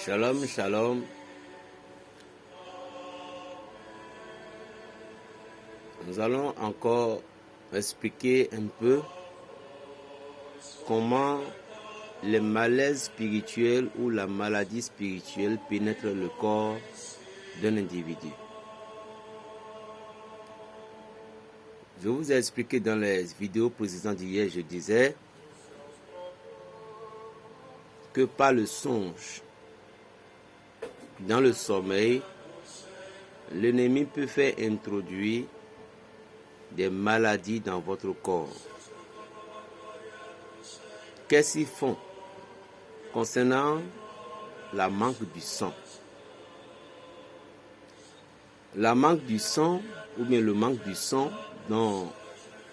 Shalom, shalom. Nous allons encore expliquer un peu comment le malaise spirituel ou la maladie spirituelle pénètre le corps d'un individu. Je vous ai expliqué dans les vidéos précédentes d'hier, je disais que par le songe, dans le sommeil, l'ennemi peut faire introduire des maladies dans votre corps. Qu'est-ce qu'ils font concernant la manque du sang? La manque du sang ou bien le manque du sang dans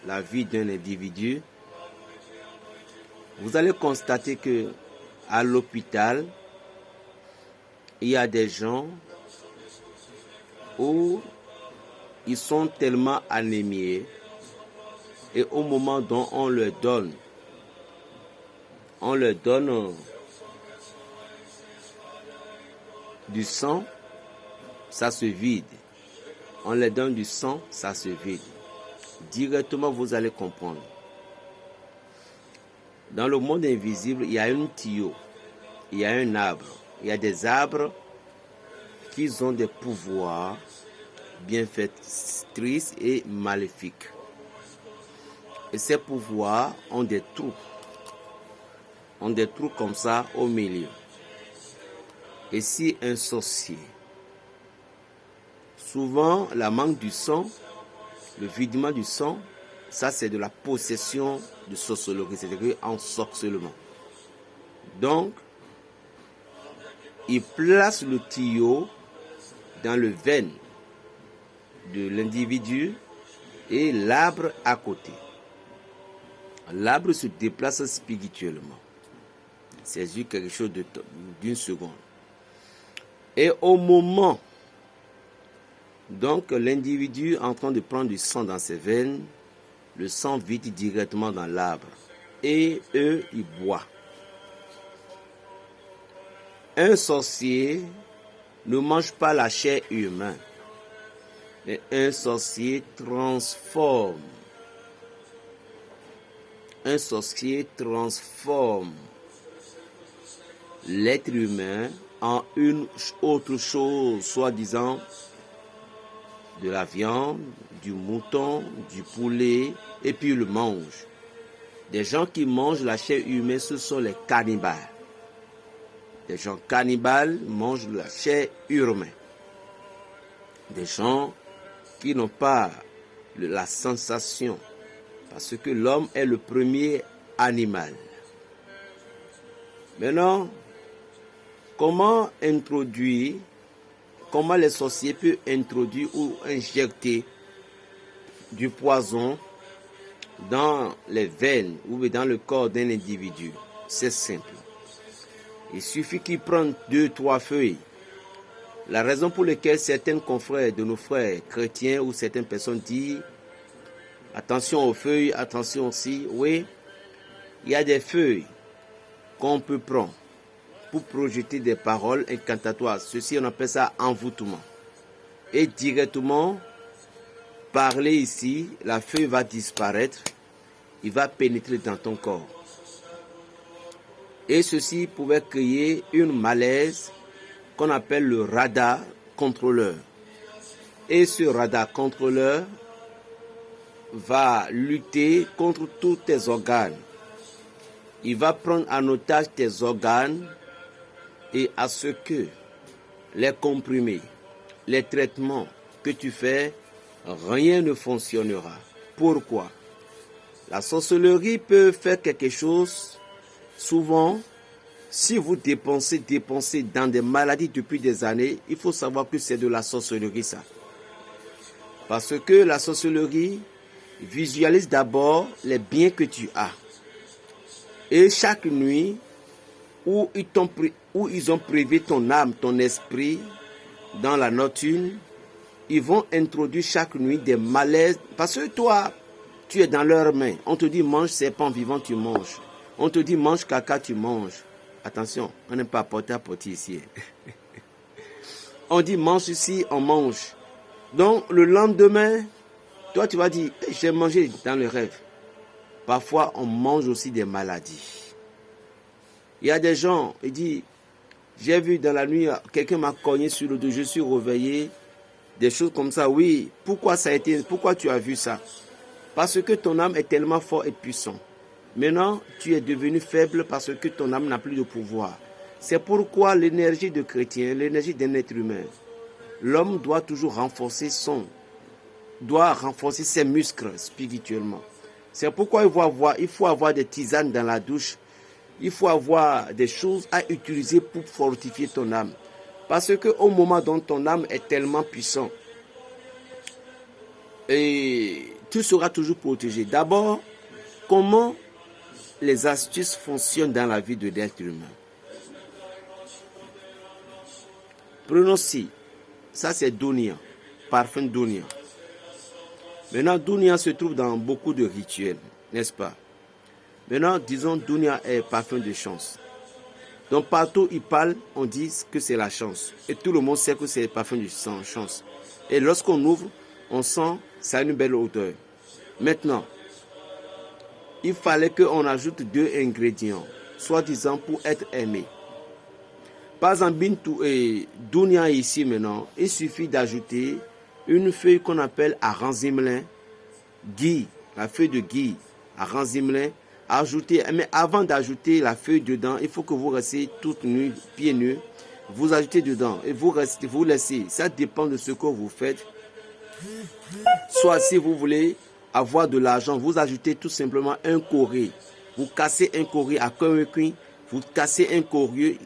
la vie d'un individu, vous allez constater que à l'hôpital, il y a des gens où ils sont tellement anémiés et au moment dont on leur donne du sang, ça se vide. On leur donne du sang, ça se vide. Directement, vous allez comprendre. Dans le monde invisible, il y a un tuyau, il y a un arbre. Il y a des arbres qui ont des pouvoirs bienfaiteurs et maléfiques. Et ces pouvoirs ont des trous. Ont des trous comme ça au milieu. Et si un sorcier, souvent la manque du sang, le videment du sang, ça c'est de la possession de sorcellerie, c'est-à-dire ensorcellement. Donc, il place le tuyau dans le veine de l'individu et l'arbre à côté. L'arbre se déplace spirituellement. C'est juste quelque chose d'une seconde. Et au moment, donc l'individu en train de prendre du sang dans ses veines, le sang vide directement dans l'arbre. Et eux, ils boivent. Un sorcier ne mange pas la chair humaine, mais un sorcier transforme. Un sorcier transforme l'être humain en une autre chose, soi-disant de la viande, du mouton, du poulet, et puis il le mange. Des gens qui mangent la chair humaine, ce sont les cannibales. Des gens cannibales mangent la chair humaine. Des gens qui n'ont pas la sensation, parce que l'homme est le premier animal. Maintenant, comment les sorciers peuvent introduire ou injecter du poison dans les veines ou dans le corps d'un individu? C'est simple. Il suffit qu'ils prennent 2-3 feuilles. La raison pour laquelle certains confrères de nos frères chrétiens ou certaines personnes disent attention aux feuilles, attention aussi, oui, il y a des feuilles qu'on peut prendre pour projeter des paroles incantatoires. Ceci, on appelle ça envoûtement. Et directement, parler ici, la feuille va disparaître, il va pénétrer dans ton corps. Et ceci pouvait créer une malaise qu'on appelle le radar contrôleur. Et ce radar contrôleur va lutter contre tous tes organes. Il va prendre en otage tes organes et à ce que les comprimés, les traitements que tu fais, rien ne fonctionnera. Pourquoi? La sorcellerie peut faire quelque chose. Souvent, si vous dépensez dans des maladies depuis des années, il faut savoir que c'est de la sorcellerie ça. Parce que la sorcellerie visualise d'abord les biens que tu as. Et chaque nuit, où ils ont privé ton âme, ton esprit, dans la nocturne, ils vont introduire chaque nuit des malaises. Parce que toi, tu es dans leurs mains. On te dit mange serpent vivant, tu manges. On te dit mange caca, tu manges. Attention, on n'aime pas porter à porter ici. On dit mange ici, on mange. Donc le lendemain, toi tu vas dire, hey, j'ai mangé dans le rêve. Parfois, on mange aussi des maladies. Il y a des gens, ils disent, j'ai vu dans la nuit, quelqu'un m'a cogné sur le dos, je suis réveillé, des choses comme ça. Oui, pourquoi tu as vu ça? Parce que ton âme est tellement forte et puissante. Maintenant, tu es devenu faible parce que ton âme n'a plus de pouvoir. C'est pourquoi l'énergie de chrétien, l'énergie d'un être humain, l'homme doit toujours renforcer ses muscles spirituellement. C'est pourquoi il faut avoir des tisanes dans la douche. Il faut avoir des choses à utiliser pour fortifier ton âme. Parce qu'au moment dont ton âme est tellement puissante, et tu seras toujours protégé. D'abord, comment les astuces fonctionnent dans la vie de l'être humain. Prenons ci. Ça, c'est Dunya, parfum Dunya. Maintenant, Dunya se trouve dans beaucoup de rituels, n'est-ce pas? Maintenant, disons, Dunya est parfum de chance. Donc, partout où il parle, on dit que c'est la chance. Et tout le monde sait que c'est le parfum de chance. Et lorsqu'on ouvre, on sent ça a une belle odeur. Maintenant, il fallait qu'on ajoute 2 ingrédients, soi-disant pour être aimé. Par exemple, Dunya ici maintenant, il suffit d'ajouter une feuille qu'on appelle aranzimlin, gui, la feuille de gui, aranzimlin, ajouter, mais avant d'ajouter la feuille dedans, il faut que vous restiez toute nue, pieds nus, vous ajoutez dedans et vous laissez, ça dépend de ce que vous faites. Soit si vous voulez avoir de l'argent, vous ajoutez tout simplement un cori, vous cassez un cori à coin, vous cassez un cori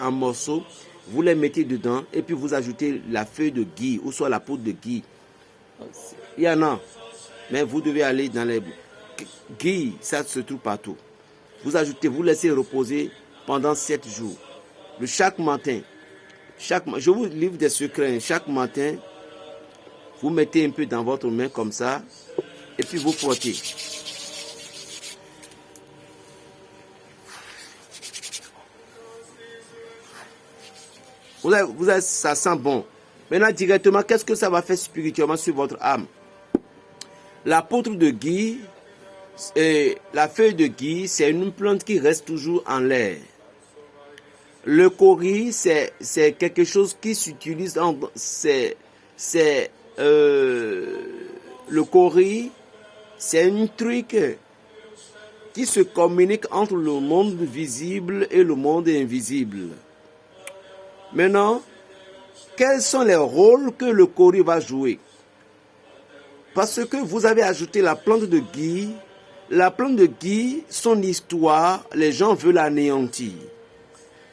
en morceaux, vous les mettez dedans et puis vous ajoutez la feuille de gui ou soit la poudre de gui. Il y en a, mais vous devez aller dans les gui, ça se trouve partout. Vous ajoutez, vous laissez reposer pendant 7 jours. De chaque matin, je vous livre des secrets. Chaque matin, vous mettez un peu dans votre main comme ça et puis vous frottez. Ça sent bon. Maintenant, directement, qu'est-ce que ça va faire spirituellement sur votre âme? La poudre de gui, la feuille de gui, c'est une plante qui reste toujours en l'air. Le cori, c'est quelque chose qui s'utilise, le cori, c'est un truc qui se communique entre le monde visible et le monde invisible. Maintenant, quels sont les rôles que le cori va jouer? Parce que vous avez ajouté la plante de gui. La plante de gui, son histoire, les gens veulent l'anéantir.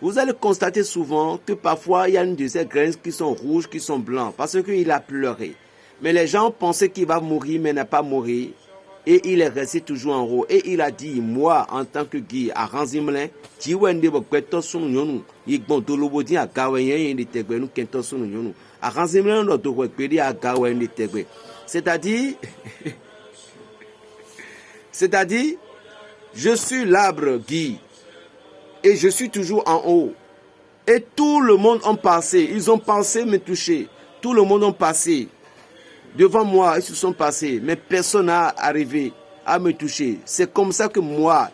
Vous allez constater souvent que parfois, il y a une de ces graines qui sont rouges, qui sont blancs, parce qu'il a pleuré. Mais les gens pensaient qu'il va mourir, mais n'a pas mouru. Et il est resté toujours en haut. Et il a dit, moi, en tant que Guy, à Ranzimlin, c'est-à-dire, je suis l'arbre Guy. Et je suis toujours en haut. Et tout le monde ont passé. Ils ont pensé me toucher. Tout le monde ont passé. Devant moi, ils se sont passés. Mais personne n'a arrivé à me toucher. C'est comme ça que moi,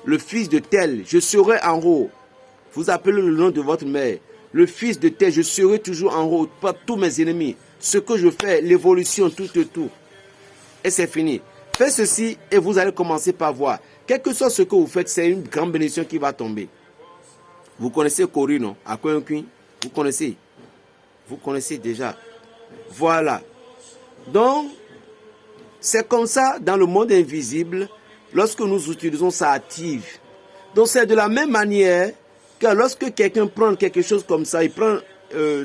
le fils de tel, je serai en haut. Vous appelez le nom de votre mère. Le fils de tel, je serai toujours en haut. Pas tous mes ennemis. Ce que je fais, l'évolution, tout. Et c'est fini. Faites ceci et vous allez commencer par voir. Quel que soit ce que vous faites, c'est une grande bénédiction qui va tomber. Vous connaissez Cori, non? À quoi un cuit? Vous connaissez? Vous connaissez déjà. Voilà. Donc, c'est comme ça dans le monde invisible. Lorsque nous utilisons, ça active. Donc, c'est de la même manière que lorsque quelqu'un prend quelque chose comme ça, il prend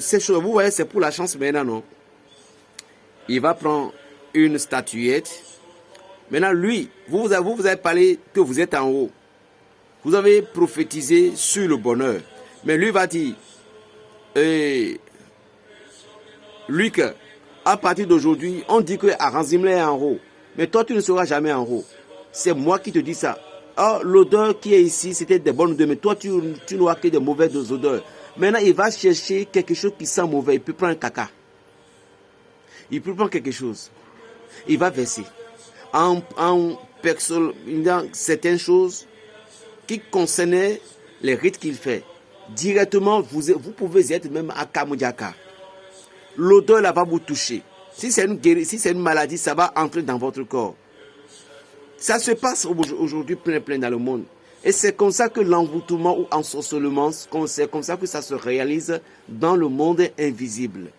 ces choses. Vous voyez, c'est pour la chance maintenant, non? Il va prendre une statuette. Maintenant, lui, vous avez parlé que vous êtes en haut. Vous avez prophétisé sur le bonheur. Mais lui va dire, Luc, à partir d'aujourd'hui, on dit que Aranzimlin est en haut. Mais toi, tu ne seras jamais en haut. C'est moi qui te dis ça. oh, l'odeur qui est ici, c'était des bonnes odeurs, mais toi, tu n'auras que des mauvaises odeurs. Maintenant, il va chercher quelque chose qui sent mauvais. Il peut prendre un caca. Il peut prendre quelque chose. Il va verser. En certaines choses qui concernaient les rites qu'il fait. Directement, vous pouvez être même à Kamudjaka. L'odeur là va vous toucher. Si c'est une maladie, ça va entrer dans votre corps. Ça se passe aujourd'hui plein dans le monde. Et c'est comme ça que l'envoûtement ou ensorcellement, c'est comme ça que ça se réalise dans le monde invisible.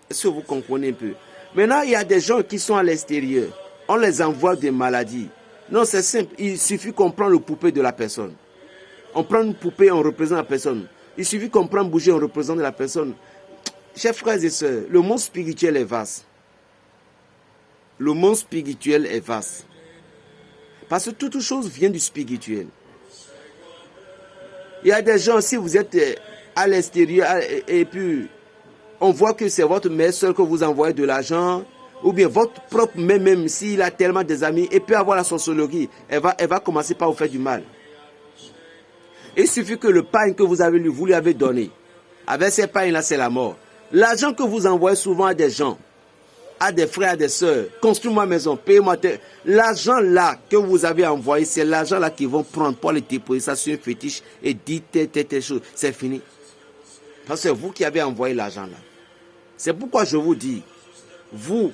Est-ce que vous comprenez un peu? Maintenant, il y a des gens qui sont à l'extérieur. On les envoie des maladies. Non, c'est simple. Il suffit qu'on prenne le poupée de la personne. On prend une poupée, on représente la personne. Il suffit qu'on prenne une bougie, on représente la personne. Chers frères et sœurs, le monde spirituel est vaste. Le monde spirituel est vaste. Parce que toute chose vient du spirituel. Il y a des gens, si vous êtes à l'extérieur et puis on voit que c'est votre mère seule que vous envoyez de l'argent, ou bien votre propre mère, même s'il a tellement des amis, et peut avoir la sorcellerie, elle va commencer par vous faire du mal. Il suffit que le pain que vous lui avez donné, avec ces pains-là, c'est la mort. L'argent que vous envoyez souvent à des gens, à des frères, à des sœurs, construis-moi maison, paye-moi. L'argent là que vous avez envoyé, c'est l'argent là qu'ils vont prendre pour les déposer ça sur un fétiche et dire telle chose. C'est fini. Parce que c'est vous qui avez envoyé l'argent là. C'est pourquoi je vous dis, vous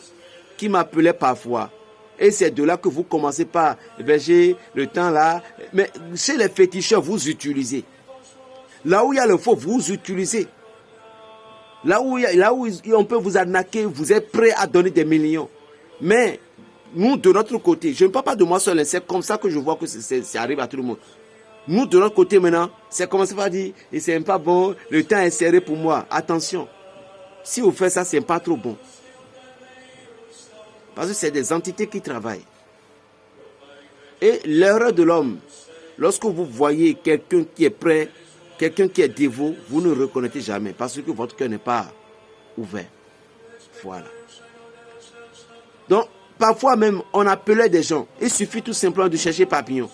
qui m'appelez parfois, et c'est de là que vous commencez par j'ai le temps là. Mais chez les féticheurs, vous utilisez. Là où il y a le faux, vous utilisez. Là où on peut vous arnaquer, vous êtes prêt à donner des millions. Mais nous, de notre côté, je ne parle pas de moi seul, c'est comme ça que je vois que ça arrive à tout le monde. Nous, de notre côté maintenant, c'est commencé par dire, et c'est pas bon, le temps est serré pour moi. Attention, si vous faites ça, c'est pas trop bon. Parce que c'est des entités qui travaillent. Et l'erreur de l'homme, lorsque vous voyez quelqu'un qui est prêt, quelqu'un qui est dévot, vous ne le reconnaissez jamais parce que votre cœur n'est pas ouvert. Voilà. Donc, parfois même, on appelait des gens. Il suffit tout simplement de chercher papillon.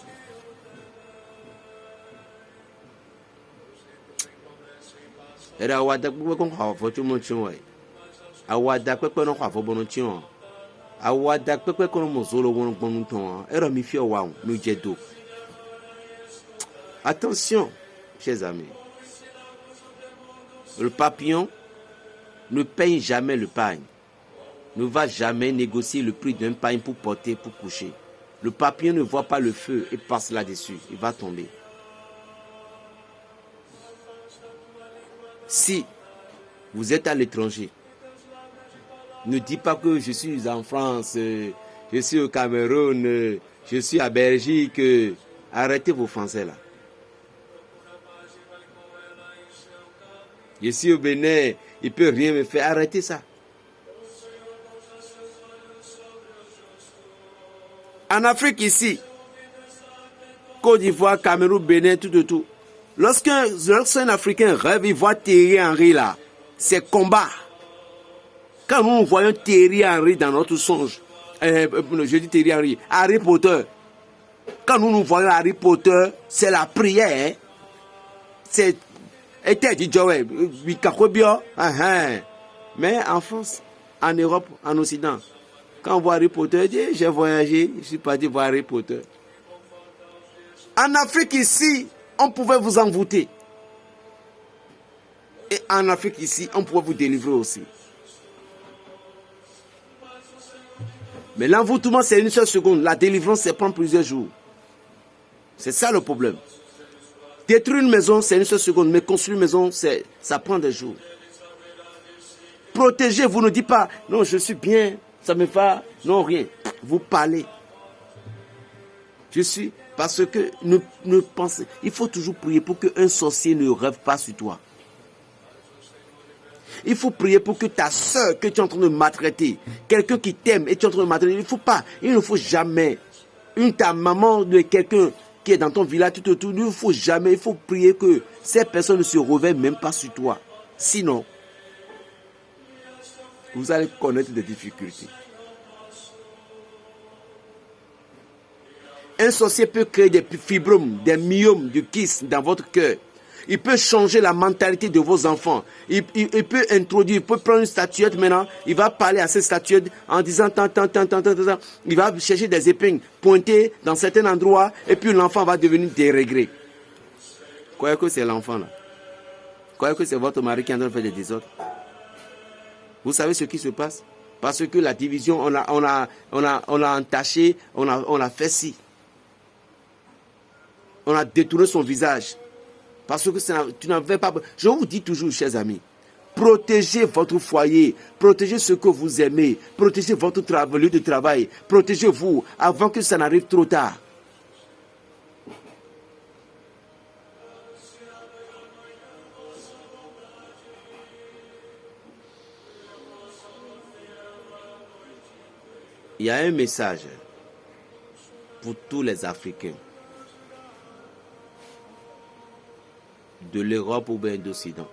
Attention, chers amis. Le papillon ne paye jamais le pain. Ne va jamais négocier le prix d'un pain pour porter, pour coucher. Le papillon ne voit pas le feu et passe là-dessus. Il va tomber. Si vous êtes à l'étranger, ne dites pas que je suis en France, je suis au Cameroun, je suis à Belgique. Arrêtez vos français là. Je suis au Bénin, il ne peut rien me faire. Arrêtez ça. En Afrique ici, Côte d'Ivoire, Cameroun, Bénin, tout. Lorsqu'un Africain rêve, il voit Thierry Henry là, c'est combat. Quand nous voyons Thierry Henry dans notre songe, je dis Thierry Henry, Harry Potter. Quand nous voyons Harry Potter, c'est la prière. Hein? C'est mais en France, en Europe, en Occident, quand on voit Harry Potter, j'ai voyagé, je suis parti voir Harry Potter. En Afrique ici, on pouvait vous envoûter. Et en Afrique ici, on pouvait vous délivrer aussi. Mais l'envoûtement, c'est une seule seconde. La délivrance, ça prend plusieurs jours. C'est ça le problème. Détruire une maison, c'est une seule seconde. Mais construire une maison, ça prend des jours. Protéger, vous ne dites pas, non, je suis bien, ça me va, non, rien. Vous parlez. Parce que ne pensez, il faut toujours prier pour qu'un sorcier ne rêve pas sur toi. Il faut prier pour que ta soeur que tu es en train de maltraiter, quelqu'un qui t'aime et tu es en train de maltraiter, il ne faut jamais, ta maman de quelqu'un qui est dans ton village, tout autour, il ne faut jamais, il faut prier que ces personnes ne se réveillent même pas sur toi. Sinon, vous allez connaître des difficultés. Un sorcier peut créer des fibromes, des myomes, du kyste dans votre cœur. Il peut changer la mentalité de vos enfants. Il peut introduire, il peut prendre une statuette maintenant. Il va parler à cette statuette en disant tant. Il va chercher des épingles, pointer dans certains endroits et puis l'enfant va devenir dérégré. Croyez que c'est l'enfant là. Croyez que c'est votre mari qui est en train de faire des désordres. Vous savez ce qui se passe? Parce que la division, on a entaché, on a fait ci. On a détourné son visage. Parce que tu n'avais pas... Je vous dis toujours, chers amis, protégez votre foyer, protégez ce que vous aimez, protégez votre lieu de travail, protégez-vous avant que ça n'arrive trop tard. Il y a un message pour tous les Africains de l'Europe ou bien d'Occident.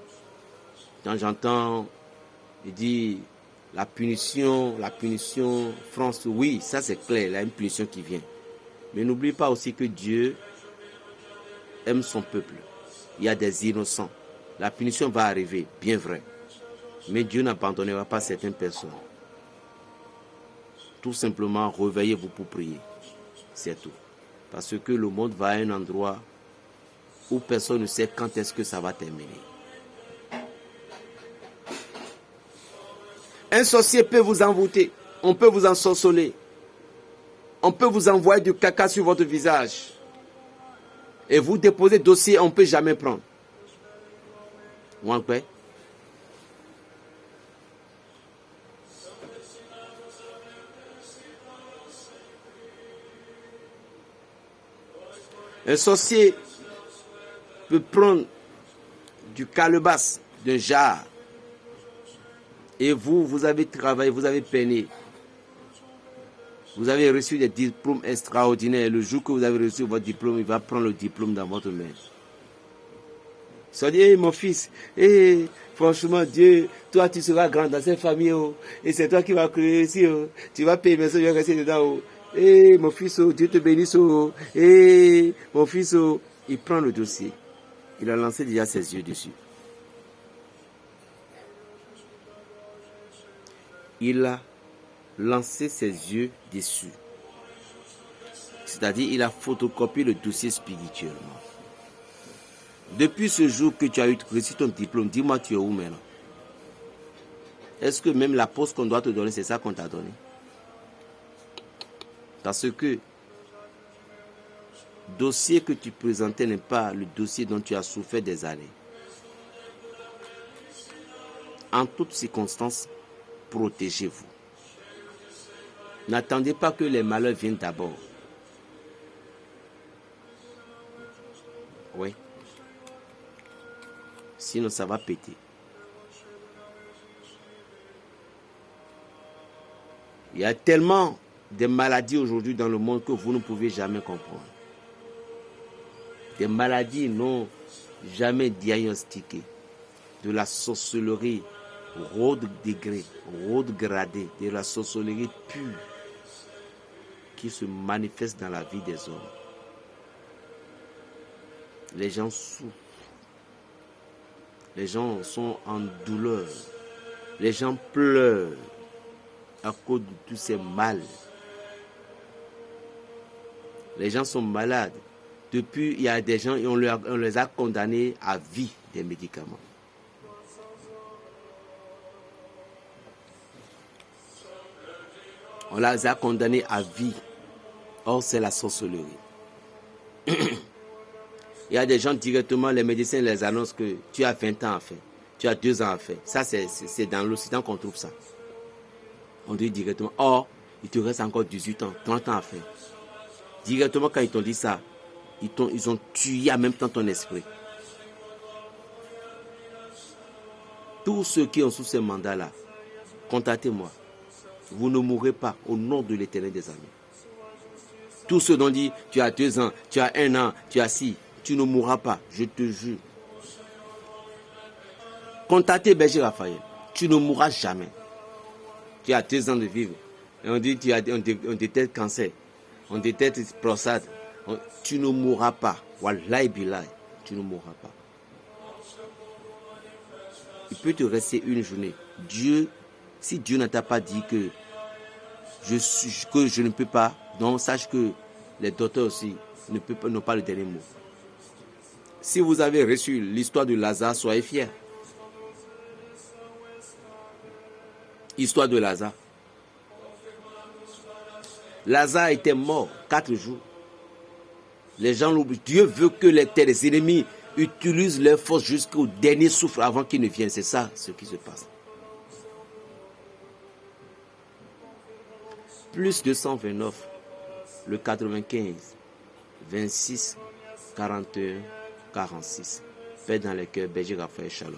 Quand j'entends, il dit la punition, France, oui, ça c'est clair, il y a une punition qui vient. Mais n'oublie pas aussi que Dieu aime son peuple. Il y a des innocents. La punition va arriver, bien vrai. Mais Dieu n'abandonnera pas certaines personnes. Tout simplement, réveillez-vous pour prier. C'est tout. Parce que le monde va à un endroit où personne ne sait quand est-ce que ça va terminer. Un sorcier peut vous envoûter. On peut vous ensorceler. On peut vous envoyer du caca sur votre visage. Et vous déposez dossier, on ne peut jamais prendre. Vous en paix? Un sorcier peut prendre du calebasse, d'un jar. Et vous avez travaillé, vous avez peiné. Vous avez reçu des diplômes extraordinaires. Le jour que vous avez reçu votre diplôme, il va prendre le diplôme dans votre main. Il se dit, mon fils, franchement, Dieu, toi tu seras grand dans cette famille. Oh, et c'est toi qui vas créer ici. Oh, tu vas payer, mais ça, tu vas rester dedans. Oh. Mon fils, oh, Dieu te bénisse. Oh, mon fils, oh. Il prend le dossier. Il a lancé déjà ses yeux dessus. Il a lancé ses yeux dessus. C'est-à-dire, il a photocopié le dossier spirituellement. Depuis ce jour que tu as reçu ton diplôme, dis-moi, tu es où maintenant? Est-ce que même la poste qu'on doit te donner, c'est ça qu'on t'a donné? Parce que le dossier que tu présentais n'est pas le dossier dont tu as souffert des années. En toutes circonstances, protégez-vous. N'attendez pas que les malheurs viennent d'abord. Oui. Sinon, ça va péter. Il y a tellement de maladies aujourd'hui dans le monde que vous ne pouvez jamais comprendre. Des maladies non jamais diagnostiquées. De la sorcellerie haut degré, haut gradé, de la sorcellerie pure qui se manifeste dans la vie des hommes. Les gens souffrent. Les gens sont en douleur. Les gens pleurent à cause de tous ces mal. Les gens sont malades. Depuis, il y a des gens, on les a condamnés à vie des médicaments. On les a condamnés à vie. Or, c'est la sorcellerie. Il y a des gens directement, les médecins les annoncent que tu as 20 ans à faire. Tu as 2 ans à faire. Ça, c'est dans l'Occident qu'on trouve ça. On dit directement, or, il te reste encore 18 ans, 30 ans à faire. Directement, quand ils t'ont dit ça, ils ont tué en même temps ton esprit. Tous ceux qui ont sous ce mandat-là, contactez-moi. Vous ne mourrez pas au nom de l'Éternel des armées. Tous ceux dont dit, tu as 2 ans, tu as 1 an, tu as 6, tu ne mourras pas, je te jure. Contactez Berger Raphaël, tu ne mourras jamais. Tu as 2 ans de vivre. Et on dit, on détecte cancer, on détecte prostate, Tu ne mourras pas. Wallahi billahi, tu ne mourras pas. Il peut te rester une journée. Si Dieu ne t'a pas dit que je ne peux pas, donc sache que les docteurs aussi n'ont pas le dernier mot. Si vous avez reçu l'histoire de Lazare, soyez fiers. Histoire de Lazare. Lazare était mort 4 jours. Les gens l'oublient. Dieu veut que tes ennemis utilisent leur force jusqu'au dernier souffle avant qu'ils ne viennent. C'est ça ce qui se passe. Plus 229, le 95, 26, 41, 46. Paix dans les cœurs, Berger Raphaël Shalom.